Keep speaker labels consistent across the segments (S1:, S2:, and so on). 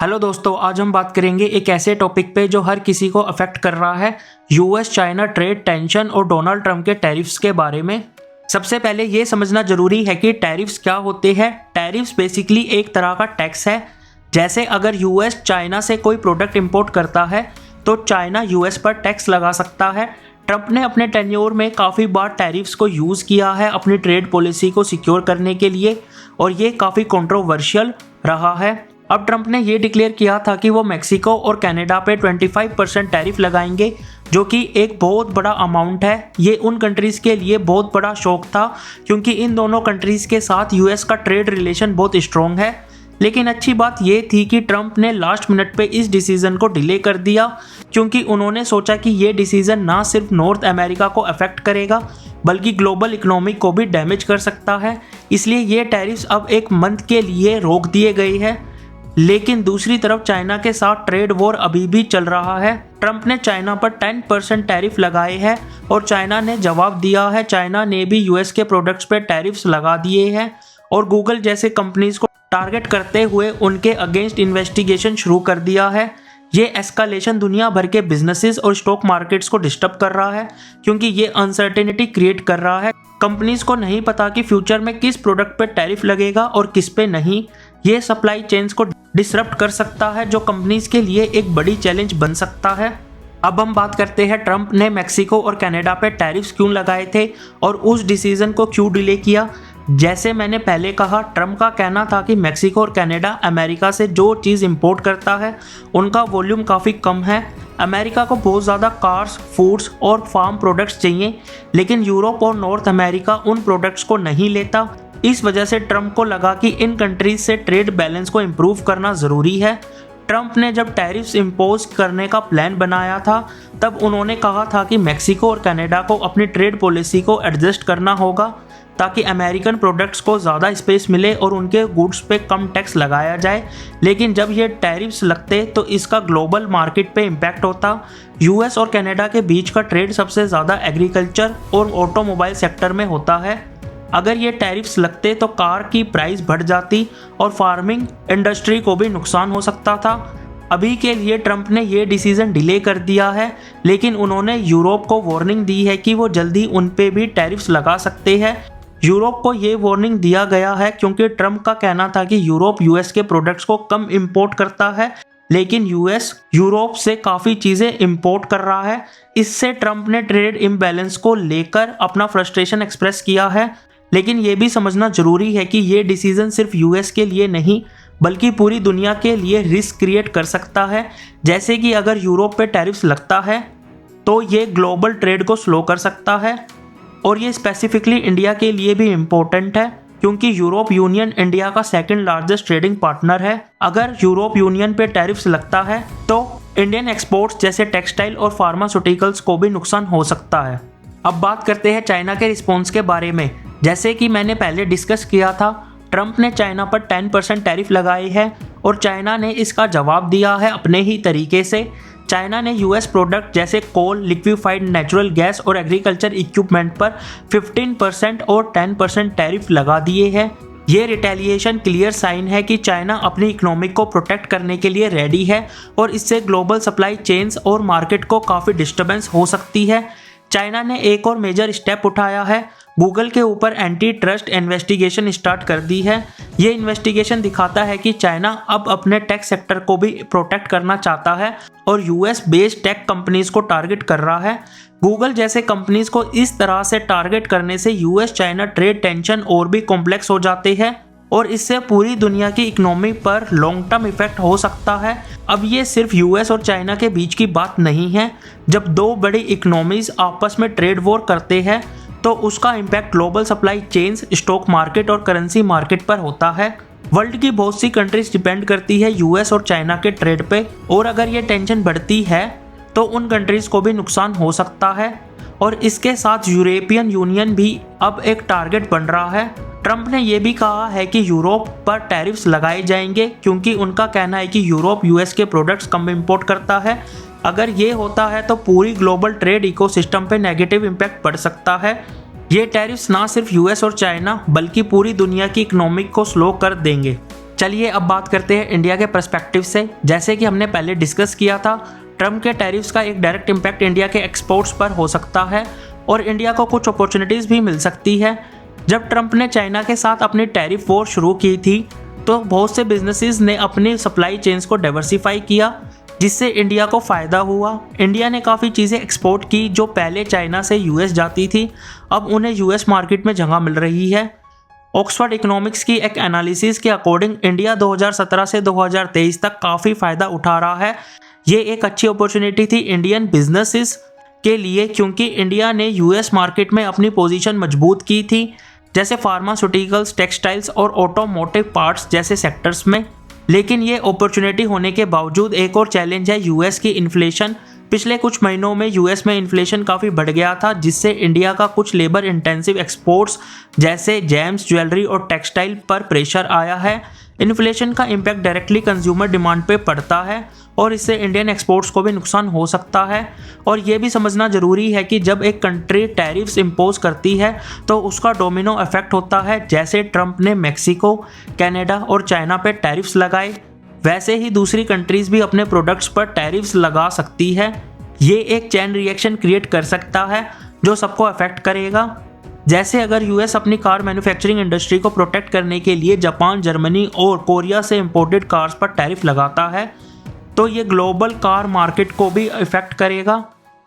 S1: Hello दोस्तों, आज हम बात करेंगे एक ऐसे टॉपिक पे जो हर किसी को अफेक्ट कर रहा है, यूएस चाइना ट्रेड टेंशन और डोनाल्ड ट्रंप के टैरिफ्स के बारे में। सबसे पहले ये समझना जरूरी है कि टैरिफ्स क्या होते हैं। टैरिफ्स बेसिकली एक तरह का टैक्स है। जैसे अगर यूएस चाइना से कोई प्रोडक्ट इंपोर्ट करता है तो चाइना यूएस पर टैक्स लगा सकता है। ट्रंप ने अपने टेन्योर में काफ़ी बार टैरिफ्स को यूज़ किया है अपनी ट्रेड पॉलिसी को सिक्योर करने के लिए, और ये काफ़ी कंट्रोवर्शियल रहा है। अब ट्रंप ने ये डिक्लेयर किया था कि वो मेक्सिको और कनाडा पे 25% टैरिफ लगाएंगे, जो कि एक बहुत बड़ा अमाउंट है। ये उन कंट्रीज़ के लिए बहुत बड़ा शौक था क्योंकि इन दोनों कंट्रीज़ के साथ यूएस का ट्रेड रिलेशन बहुत स्ट्रॉन्ग है। लेकिन अच्छी बात ये थी कि ट्रंप ने लास्ट मिनट पे इस डिसीजन को डिले कर दिया, क्योंकि उन्होंने सोचा कि ये डिसीजन ना सिर्फ नॉर्थ अमेरिका को अफेक्ट करेगा बल्कि ग्लोबल इकोनॉमी को भी डैमेज कर सकता है। इसलिए ये टैरिफ्स अब एक मंथ के लिए रोक दिए गए हैं। लेकिन दूसरी तरफ चाइना के साथ ट्रेड वॉर अभी भी चल रहा है। ट्रंप ने चाइना पर 10% टैरिफ लगाए हैं और चाइना ने जवाब दिया है। चाइना ने भी यूएस के प्रोडक्ट्स पर टैरिफ्स लगा दिए हैं और गूगल जैसे कंपनीज को टारगेट करते हुए उनके अगेंस्ट इन्वेस्टिगेशन शुरू कर दिया है। ये एस्कालेशन दुनिया भर के बिजनेसेस और स्टॉक मार्केट्स को डिस्टर्ब कर रहा है, क्योंकि ये अनसर्टेनिटी क्रिएट कर रहा है। कंपनीज को नहीं पता कि फ्यूचर में किस प्रोडक्ट पे टैरिफ लगेगा और किस पे नहीं। ये सप्लाई चेन्स को डिसरप्ट कर सकता है, जो कंपनीज के लिए एक बड़ी चैलेंज बन सकता है। अब हम बात करते हैं ट्रंप ने मेक्सिको और कनाडा पे टैरिफ्स क्यों लगाए थे और उस डिसीजन को क्यों डिले किया। जैसे मैंने पहले कहा, ट्रंप का कहना था कि मेक्सिको और कनाडा अमेरिका से जो चीज़ इंपोर्ट करता है उनका वॉल्यूम काफ़ी कम है। अमेरिका को बहुत ज़्यादा कार्स, फूड्स और फार्म प्रोडक्ट्स चाहिए, लेकिन यूरोप और नॉर्थ अमेरिका उन प्रोडक्ट्स को नहीं लेता। इस वजह से ट्रंप को लगा कि इन कंट्रीज से ट्रेड बैलेंस को इम्प्रूव करना ज़रूरी है। ट्रंप ने जब टैरिफ्स इम्पोज करने का प्लान बनाया था तब उन्होंने कहा था कि मेक्सिको और कनाडा को अपनी ट्रेड पॉलिसी को एडजस्ट करना होगा ताकि अमेरिकन प्रोडक्ट्स को ज़्यादा स्पेस मिले और उनके गुड्स पे कम टैक्स लगाया जाए। लेकिन जब ये टैरिफ्स लगते तो इसका ग्लोबल मार्केट पे इम्पैक्ट होता। यूएस और कनाडा के बीच का ट्रेड सबसे ज़्यादा एग्रीकल्चर और ऑटोमोबाइल सेक्टर में होता है। अगर ये टैरिफ्स लगते तो कार की प्राइस बढ़ जाती और फार्मिंग इंडस्ट्री को भी नुकसान हो सकता था। अभी के लिए ट्रंप ने ये डिसीजन डिले कर दिया है, लेकिन उन्होंने यूरोप को वार्निंग दी है कि वो जल्दी उन पे भी टैरिफ्स लगा सकते हैं। यूरोप को ये वार्निंग दिया गया है क्योंकि ट्रंप का कहना था कि यूरोप यूएस के प्रोडक्ट्स को कम इंपोर्ट करता है, लेकिन यूएस यूरोप से काफ़ी चीज़ें इंपोर्ट कर रहा है। इससे ट्रंप ने ट्रेड इम्बैलेंस को लेकर अपना फ्रस्ट्रेशन एक्सप्रेस किया है। लेकिन ये भी समझना जरूरी है कि ये डिसीजन सिर्फ यूएस के लिए नहीं बल्कि पूरी दुनिया के लिए रिस्क क्रिएट कर सकता है। जैसे कि अगर यूरोप पे टैरिफ्स लगता है तो ये ग्लोबल ट्रेड को स्लो कर सकता है, और ये स्पेसिफिकली इंडिया के लिए भी इम्पोर्टेंट है क्योंकि यूरोप यूनियन इंडिया का सेकंड लार्जेस्ट ट्रेडिंग पार्टनर है। अगर यूरोप यूनियन पे टैरिफ्स लगता है तो इंडियन एक्सपोर्ट्स जैसे टेक्सटाइल और फार्मास्यूटिकल्स को भी नुकसान हो सकता है। अब बात करते हैं चाइना के रिस्पॉन्स के बारे में। जैसे कि मैंने पहले डिस्कस किया था, ट्रंप ने चाइना पर 10% टैरिफ लगाए हैं और चाइना ने इसका जवाब दिया है अपने ही तरीके से। चाइना ने यूएस प्रोडक्ट जैसे कोल, लिक्विफाइड नेचुरल गैस और एग्रीकल्चर इक्विपमेंट पर 15% और 10% टैरिफ लगा दिए हैं। ये रिटेलिएशन क्लियर साइन है कि चाइना अपनी इकोनॉमी को प्रोटेक्ट करने के लिए रेडी है और इससे ग्लोबल सप्लाई चेन्स और मार्केट को काफ़ी डिस्टर्बेंस हो सकती है। चाइना ने एक और मेजर स्टेप उठाया है, गूगल के ऊपर एंटी ट्रस्ट इन्वेस्टिगेशन स्टार्ट कर दी है। ये इन्वेस्टिगेशन दिखाता है कि चाइना अब अपने टेक सेक्टर को भी प्रोटेक्ट करना चाहता है और यूएस बेस्ड टेक कंपनीज को टारगेट कर रहा है। गूगल जैसे कंपनीज को इस तरह से टारगेट करने से यूएस चाइना ट्रेड टेंशन और भी कॉम्प्लेक्स हो जाते हैं और इससे पूरी दुनिया की इकोनॉमी पर लॉन्ग टर्म इफेक्ट हो सकता है। अब ये सिर्फ यूएस और चाइना के बीच की बात नहीं है। जब दो बड़ी इकोनॉमीज आपस में ट्रेड वॉर करते हैं तो उसका impact global supply chains, stock market और करेंसी मार्केट पर होता है। वर्ल्ड की बहुत सी कंट्रीज डिपेंड करती है यूएस और चाइना के ट्रेड पे, और अगर ये टेंशन बढ़ती है तो उन कंट्रीज को भी नुकसान हो सकता है। और इसके साथ यूरोपियन यूनियन भी अब एक टारगेट बन रहा है। ट्रंप ने यह भी कहा है कि यूरोप पर टैरिफ्स लगाए जाएंगे क्योंकि उनका कहना है कि यूरोप यूएस के प्रोडक्ट्स कम इंपोर्ट करता है। अगर ये होता है तो पूरी ग्लोबल ट्रेड इकोसिस्टम पे नेगेटिव इम्पैक्ट पड़ सकता है। ये टैरिफ्स ना सिर्फ यूएस और चाइना बल्कि पूरी दुनिया की इकोनॉमिक को स्लो कर देंगे। चलिए अब बात करते हैं इंडिया के पर्सपेक्टिव से। जैसे कि हमने पहले डिस्कस किया था, ट्रम्प के टैरिफ्स का एक डायरेक्ट इम्पैक्ट इंडिया के एक्सपोर्ट्स पर हो सकता है और इंडिया को कुछ अपॉर्चुनिटीज़ भी मिल सकती है। जब ट्रम्प ने चाइना के साथ अपनी टैरिफ वॉर शुरू की थी तो बहुत से बिजनेसेस ने अपनी सप्लाई चेन्स को डाइवर्सिफाई किया, जिससे इंडिया को फ़ायदा हुआ। इंडिया ने काफ़ी चीज़ें एक्सपोर्ट की जो पहले चाइना से यूएस जाती थी, अब उन्हें यूएस मार्केट में जगह मिल रही है। ऑक्सफोर्ड इकोनॉमिक्स की एक एनालिसिस के अकॉर्डिंग इंडिया 2017 से 2023 तक काफ़ी फ़ायदा उठा रहा है। ये एक अच्छी अपॉर्चुनिटी थी इंडियन बिजनेसेस के लिए, क्योंकि इंडिया ने यूएस मार्केट में अपनी पोजीशन मजबूत की थी, जैसे फार्मास्यूटिकल्स, टेक्सटाइल्स और ऑटोमोटिव पार्ट्स जैसे सेक्टर्स में। लेकिन ये अपॉर्चुनिटी होने के बावजूद एक और चैलेंज है यूएस की इन्फ्लेशन। पिछले कुछ महीनों में यूएस में इन्फ्लेशन काफ़ी बढ़ गया था, जिससे इंडिया का कुछ लेबर इंटेंसिव एक्सपोर्ट्स जैसे जेम्स, ज्वेलरी और टेक्सटाइल पर प्रेशर आया है। इन्फ्लेशन का इम्पैक्ट डायरेक्टली कंज्यूमर डिमांड पे पड़ता है और इससे इंडियन एक्सपोर्ट्स को भी नुकसान हो सकता है। और ये भी समझना ज़रूरी है कि जब एक कंट्री टैरिफ्स इम्पोज करती है तो उसका डोमिनो इफेक्ट होता है। जैसे ट्रम्प ने मैक्सिको, कनाडा और चाइना पे टैरिफ्स लगाए, वैसे ही दूसरी कंट्रीज़ भी अपने प्रोडक्ट्स पर टैरिफ्स लगा सकती है। ये एक चेन रिएक्शन क्रिएट कर सकता है जो सबको अफेक्ट करेगा। जैसे अगर यूएस अपनी कार मैन्युफैक्चरिंग इंडस्ट्री को प्रोटेक्ट करने के लिए जापान, जर्मनी और कोरिया से इंपोर्टेड कार्स पर टैरिफ लगाता है, तो ये ग्लोबल कार मार्केट को भी इफेक्ट करेगा।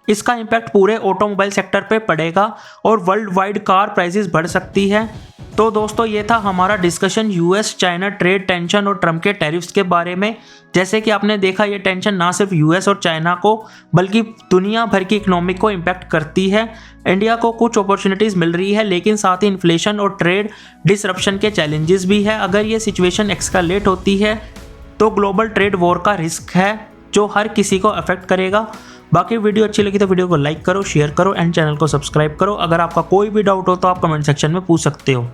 S1: इसका इम्पैक्ट पूरे ऑटोमोबाइल सेक्टर पे पड़ेगा और वर्ल्ड वाइड कार प्राइसेस बढ़ सकती है। तो दोस्तों, ये था हमारा discussion US China trade tension और ट्रम्प के टैरिफ्स के बारे में। जैसे कि आपने देखा, ये टेंशन ना सिर्फ यूएस और चाइना को बल्कि दुनिया भर की इकोनॉमी को इम्पैक्ट करती है। इंडिया को कुछ अपॉर्चुनिटीज़ मिल रही है, लेकिन साथ ही इन्फ्लेशन और ट्रेड डिसरप्शन के चैलेंजेस भी है। अगर ये सिचुएशन एक्सकालेट होती है तो ग्लोबल ट्रेड वॉर का रिस्क है जो हर किसी को अफेक्ट करेगा। बाकी वीडियो अच्छी लगी तो वीडियो को लाइक करो, शेयर करो एंड चैनल को सब्सक्राइब करो। अगर आपका कोई भी डाउट हो तो आप कमेंट सेक्शन में पूछ सकते हो।